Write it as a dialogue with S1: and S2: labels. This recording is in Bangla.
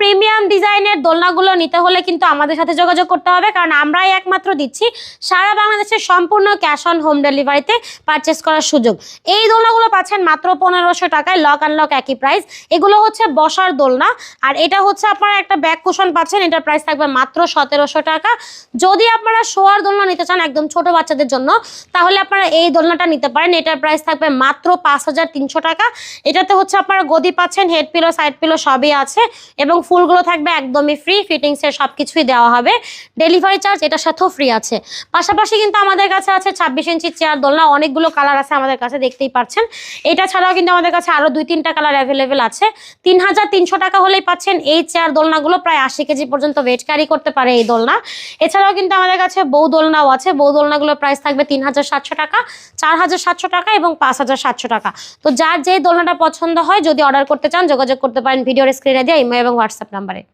S1: প্রিমিয়াম ডিজাইনের দোলনাগুলো নিতে হলে কিন্তু আমাদের সাথে যোগাযোগ করতে হবে, কারণ আমরাই একমাত্র দিচ্ছি সারা বাংলাদেশের সম্পূর্ণ ক্যাশ অন হোম ডেলিভারিতে পারচেস করার সুযোগ। এই দোলনাগুলো পাচ্ছেন মাত্র 1500 টাকায়, লক আনলক একই প্রাইস। এগুলো হচ্ছে বসার দোলনা, আর এটা হচ্ছে আপনারা একটা ব্যাক কুশন পাচ্ছেন, এটার প্রাইস থাকবে মাত্র 1700 টাকা। যদি আপনারা শোয়ার দোলনা নিতে চান একদম ছোট বাচ্চাদের জন্য, তাহলে আপনারা এই দোলনাটা নিতে পারেন, এটার প্রাইস থাকবে মাত্র 5300 টাকা। এটাতে হচ্ছে আপনারা গদি পাচ্ছেন, হেড পিলো, সাইড পিলো সবই আছে, এবং ফুলগুলো থাকবে একদমই ফ্রি, ফিটিংসের সবকিছুই দেওয়া হবে। ডেলিভারি চার্জ এটার সাথেও ফ্রি আছে। পাশাপাশি কিন্তু আমাদের কাছে আছে 26 ইঞ্চি চেয়ার দোলনা, অনেকগুলো কালার আছে আমাদের কাছে, দেখতেই পাচ্ছেন। এটা ছাড়াও কিন্তু আমাদের কাছে আরো 2-3টা কালার অ্যাভেলেবেল আছে। 3300 টাকা হলেই পাচ্ছেন এই চেয়ার দোলনাগুলো, প্রায় 80 কেজি পর্যন্ত ওয়েট ক্যারি করতে পারে এই দোলনা। এছাড়াও কিন্তু আমাদের কাছে বউ দোলনাও আছে, বউ দোলনাগুলোর প্রাইস থাকবে 3700 টাকা, 4700 টাকা এবং 5700 টাকা। তো যার যে দোলনাটা পছন্দ হয়, যদি অর্ডার করতে চান যোগাযোগ করতে পারেন ভিডিওর স্ক্রিনে দেওয়া ইমো এবং হোয়াটসঅ্যাপ নাম্বারে।